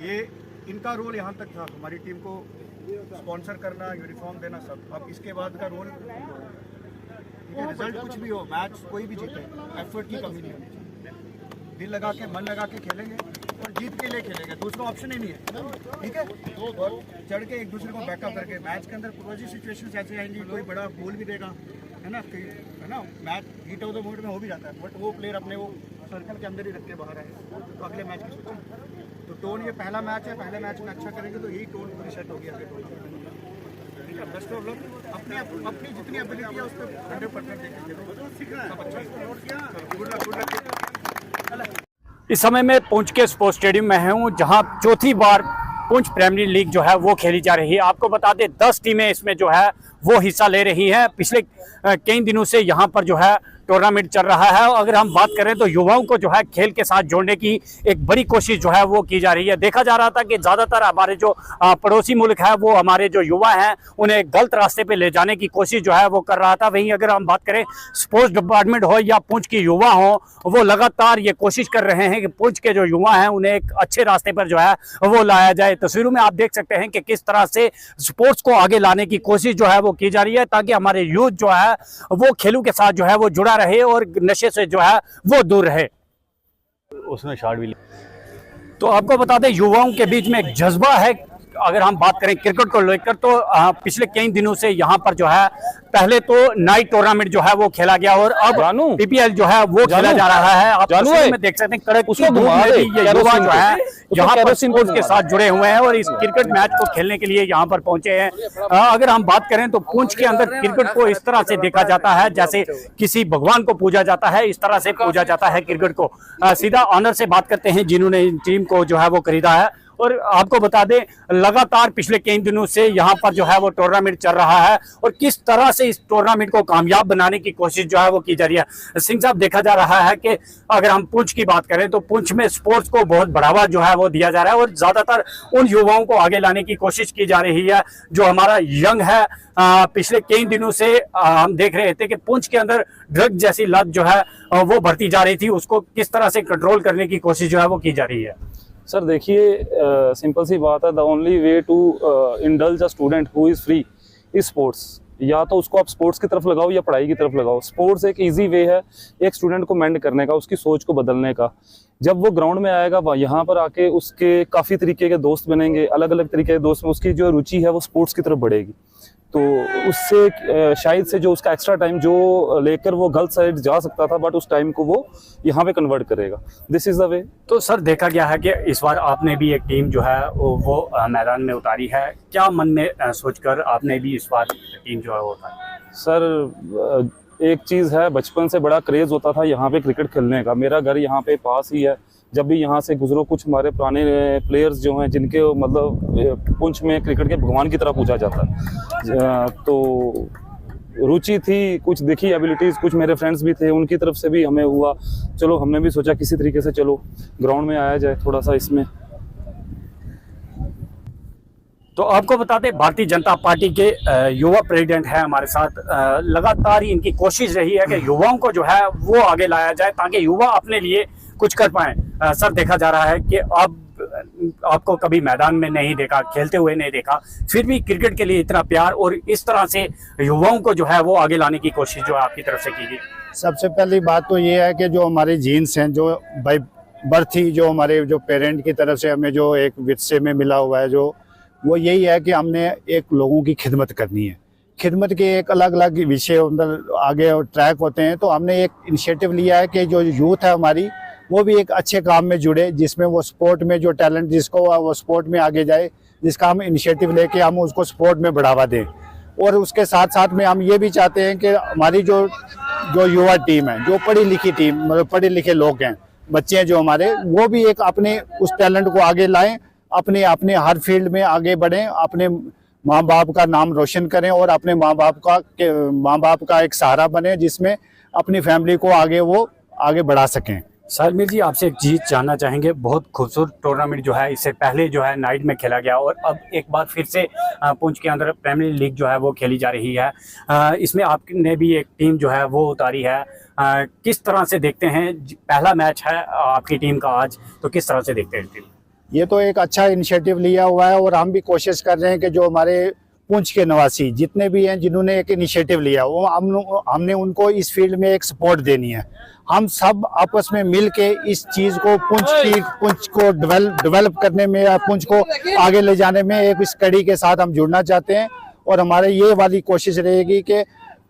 ये इनका रोल यहाँ तक था, हमारी टीम को स्पॉन्सर करना, यूनिफॉर्म देना, सब। अब इसके बाद का रोल, रिजल्ट कुछ भी हो, मैच कोई भी जीते, एफर्ट की कमी नहीं होनी चाहिए। दिल लगा के, मन लगा के खेलेंगे और जीत के लिए खेलेंगे, दूसरा ऑप्शन ही नहीं है, ठीक है। और चढ़ के एक दूसरे को बैकअप करके मैच के अंदर पॉजिटिव सिचुएशंस ऐसे आएंगी, कोई बड़ा गोल भी देगा, है ना, match heat of the moment में हो भी जाता है, बट वो प्लेयर अपने वो सर्कल के अंदर ही रख के बाहर आए तो अगले मैच की सोचें। तो टोन, ये पहला मैच है, पहले मैच में अच्छा करेंगे तो यही टोन पूरी सेट होगी अगले टोन, ठीक है। बेस्ट ऑफ लक, अपनी जितनी एबिलिटी है उस पर 100% देखेंगे, सब अच्छा। Good luck. इस समय मैं पुंछ के स्पोर्ट्स स्टेडियम में हूँ, जहाँ चौथी बार पुंछ प्रीमियर लीग जो है वो खेली जा रही है। आपको बता दें 10 टीमें इसमें जो है वो हिस्सा ले रही हैं। पिछले कई दिनों से यहाँ पर जो है टूर्नामेंट चल रहा है। अगर हम बात करें तो युवाओं को जो है खेल के साथ जोड़ने की एक बड़ी कोशिश जो है वो की जा रही है। देखा जा रहा था कि ज़्यादातर हमारे जो पड़ोसी मुल्क है वो हमारे जो युवा हैं उन्हें गलत रास्ते पे ले जाने की कोशिश जो है वो कर रहा था। वहीं अगर हम बात करें स्पोर्ट्स डिपार्टमेंट हो या पुंछ के युवा हो, वो लगातार ये कोशिश कर रहे हैं कि पुंछ के जो युवा हैं उन्हें एक अच्छे रास्ते पर जो है वो लाया जाए। तस्वीरों में आप देख सकते हैं कि किस तरह से स्पोर्ट्स को आगे लाने की कोशिश जो है वो की जा रही है, ताकि हमारे यूथ जो है वो खेलों के साथ जो है वो जुड़ा रहे और नशे से जो है वो दूर रहे। उसने शॉट भी तो आपको बता दें युवाओं के बीच में एक जज्बा है। अगर हम बात करें क्रिकेट को लेकर तो पिछले कई दिनों से यहाँ पर जो है पहले तो नाइट टूर्नामेंट जो है वो खेला गया और अब पीपीएल जो है वो खेला जा रहा है। आप तस्वीर में देख सकते हैं कड़क उसको धूप में भी ये युवा जो है यहाँ पर स्पोर्ट्स के साथ जुड़े हुए हैं और इस क्रिकेट मैच को खेलने के लिए यहाँ पर पहुंचे हैं। अगर हम बात करें तो पुंछ के अंदर क्रिकेट को इस तरह से देखा जाता है जैसे किसी भगवान को पूजा जाता है, इस तरह से पूजा जाता है क्रिकेट को। सीधा ऑनर से बात करते हैं जिन्होंने टीम को जो है वो खरीदा है। और आपको बता दें लगातार पिछले कई दिनों से यहाँ पर जो है वो टूर्नामेंट चल रहा है और किस तरह से इस टूर्नामेंट को कामयाब बनाने की कोशिश जो है वो की जा रही है। सिंह साहब, देखा जा रहा है कि अगर हम पुंछ की बात करें तो पुंछ में स्पोर्ट्स को बहुत बढ़ावा जो है वो दिया जा रहा है और ज्यादातर उन युवाओं को आगे लाने की कोशिश की जा रही है जो हमारा यंग है। पिछले कई दिनों से हम देख रहे थे कि पुंछ के अंदर ड्रग जैसी लत जो है वो बढ़ती जा रही थी, उसको किस तरह से कंट्रोल करने की कोशिश जो है वो की जा रही है। सर देखिए, सिंपल सी बात है, the only way to indulge a student who is free is sports. या तो उसको आप स्पोर्ट्स की तरफ लगाओ या पढ़ाई की तरफ लगाओ। स्पोर्ट्स एक इजी वे है एक स्टूडेंट को मेंड करने का, उसकी सोच को बदलने का। जब वो ग्राउंड में आएगा यहाँ पर आके उसके काफ़ी तरीके के दोस्त बनेंगे, अलग अलग तरीके के दोस्त में उसकी जो रुचि है वो स्पोर्ट्स की तरफ बढ़ेगी। तो उससे शायद से जो उसका एक्स्ट्रा टाइम जो लेकर वो गलत साइड जा सकता था, बट उस टाइम को वो यहाँ पे कन्वर्ट करेगा। This is the way. तो सर देखा गया है कि इस बार आपने भी एक टीम जो है वो मैदान में उतारी है। क्या मन में सोचकर आपने भी इस बार टीम जो है वो उतारी? सर एक चीज़ है, बचपन से बड़ा क्रेज़ होता था यहाँ पे क्रिकेट खेलने का। मेरा घर यहाँ पे पास ही है। जब भी यहाँ से गुजरो, कुछ हमारे पुराने प्लेयर्स जो हैं जिनके मतलब पुंछ में क्रिकेट के भगवान की तरह पूजा जाता है, तो रुचि थी, कुछ देखी एबिलिटीज़, कुछ मेरे फ्रेंड्स भी थे, उनकी तरफ से भी हमें हुआ। चलो हमने भी सोचा किसी तरीके से चलो ग्राउंड में आया जाए थोड़ा सा इसमें। तो आपको बता दें भारतीय जनता पार्टी के युवा प्रेसिडेंट है हमारे साथ। लगातार इनकी कोशिश रही है कि युवाओं को जो है वो आगे लाया जाए ताकि युवा अपने लिए कुछ कर पाए। सर देखा जा रहा है कि अब आपको कभी मैदान में नहीं देखा, खेलते हुए नहीं देखा, फिर भी क्रिकेट के लिए इतना प्यार और इस तरह से युवाओं को जो है वो आगे लाने की कोशिश जो है आपकी तरफ से की गई। सबसे पहली बात तो ये है कि जो हमारे जीन्स हैं, जो बाई बर्थ ही जो हमारे जो पेरेंट की तरफ से हमें जो एक विरसे में मिला हुआ है, जो वो यही है कि हमने एक लोगों की खिदमत करनी है। खिदमत के एक अलग अलग विषय अंदर आगे ट्रैक होते हैं। तो हमने एक इनिशिएटिव लिया है कि जो यूथ है हमारी वो भी एक अच्छे काम में जुड़े, जिसमें वो स्पोर्ट में जो टैलेंट जिसको वो स्पोर्ट में आगे जाए, जिसका हम इनिशिएटिव लेके हम उसको स्पोर्ट में बढ़ावा दें। और उसके साथ साथ में हम ये भी चाहते हैं कि हमारी जो युवा टीम है, जो पढ़ी लिखी टीम, मतलब पढ़े लिखे लोग हैं, बच्चे हैं जो हमारे, वो भी एक अपने उस टैलेंट को आगे लाएं, अपने अपने हर फील्ड में आगे बढ़ें, अपने माँ बाप का नाम रोशन करें और अपने माँ बाप का एक सहारा बने, जिसमें अपनी फैमिली को आगे बढ़ा सकें। सालमीर जी, आपसे एक चीज जानना चाहेंगे। बहुत खूबसूरत टूर्नामेंट जो है इससे पहले जो है नाइट में खेला गया और अब एक बार फिर से पुंछ के अंदर प्रीमियर लीग जो है वो खेली जा रही है। इसमें आपने भी एक टीम जो है वो उतारी है। किस तरह से देखते हैं, पहला मैच है आपकी टीम का आज, तो किस तरह से देखते हैं टीम? ये तो एक अच्छा इनिशिएटिव लिया हुआ है और हम भी कोशिश कर रहे हैं कि जो हमारे पुंछ के निवासी जितने भी हैं जिन्होंने एक इनिशिएटिव लिया वो हमने उनको इस फील्ड में एक सपोर्ट देनी है। हम सब आपस में मिल के इस चीज़ को पुंछ को डेवलप करने में या पुंछ को आगे ले जाने में एक इस कड़ी के साथ हम जुड़ना चाहते हैं। और हमारे ये वाली कोशिश रहेगी कि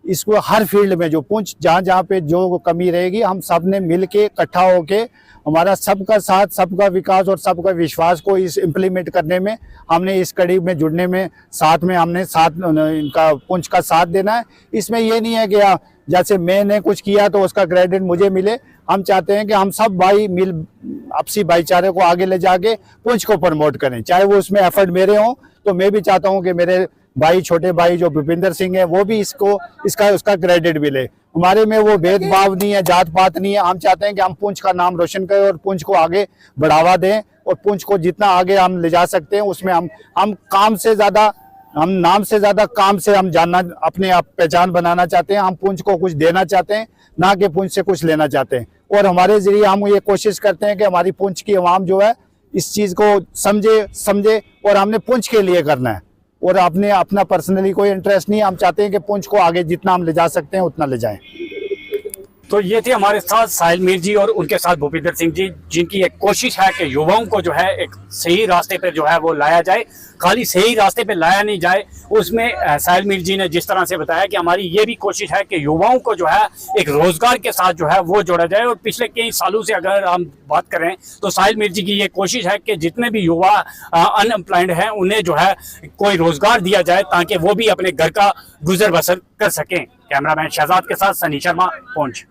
इसको हर फील्ड में जो पुंछ जहाँ जहाँ पे जो कमी रहेगी हम सब ने मिल के इकट्ठा होके हमारा सबका साथ, सबका विकास और सबका विश्वास को इस इम्प्लीमेंट करने में हमने इस कड़ी में जुड़ने में साथ में हमने साथ इनका पुंछ का साथ देना है। इसमें ये नहीं है कि जैसे मैंने कुछ किया तो उसका क्रेडिट मुझे मिले। हम चाहते हैं कि हम सब भाई मिल आपसी भाईचारे को आगे ले जाके पुंछ को प्रमोट करें, चाहे वो उसमें एफर्ट मेरे हों तो मैं भी चाहता हूँ कि मेरे भाई, छोटे भाई जो भूपिंदर सिंह है वो भी उसका क्रेडिट मिले। हमारे में वो भेदभाव नहीं है, जात पात नहीं है। हम चाहते हैं कि हम पुंछ का नाम रोशन करें और पुंछ को आगे बढ़ावा दें और पुंछ को जितना आगे हम ले जा सकते हैं उसमें हम काम से ज्यादा, हम नाम से ज्यादा काम से हम जानना, अपने आप पहचान बनाना चाहते हैं। हम पुंछ को कुछ देना चाहते हैं, ना कि पुंछ से कुछ लेना चाहते हैं। और हमारे जरिए हम ये कोशिश करते हैं कि हमारी पुंछ की आवाम जो है इस चीज को समझे और हमने पुंछ के लिए करना है और अपना पर्सनली कोई इंटरेस्ट नहीं है। हम चाहते हैं कि पुंछ को आगे जितना हम ले जा सकते हैं उतना ले जाएं। तो ये थे हमारे साथ साहिल मीर जी और उनके साथ भूपिंदर सिंह जी, जिनकी एक कोशिश है कि युवाओं को जो है एक सही रास्ते पे जो है वो लाया जाए। खाली सही रास्ते पे लाया नहीं जाए, उसमें साहिल मीर जी ने जिस तरह से बताया कि हमारी ये भी कोशिश है कि युवाओं को जो है एक रोजगार के साथ जो है वो जोड़ा जाए। और पिछले कई सालों से अगर हम बात करें तो साहिल मीर जी की ये कोशिश है कि जितने भी युवा अनएम्प्लॉयड हैं उन्हें जो है कोई रोजगार दिया जाए ताकि वो भी अपने घर का गुजर बसर कर सकें। कैमरामैन शहजाद के साथ सनी शर्मा, पुंछ।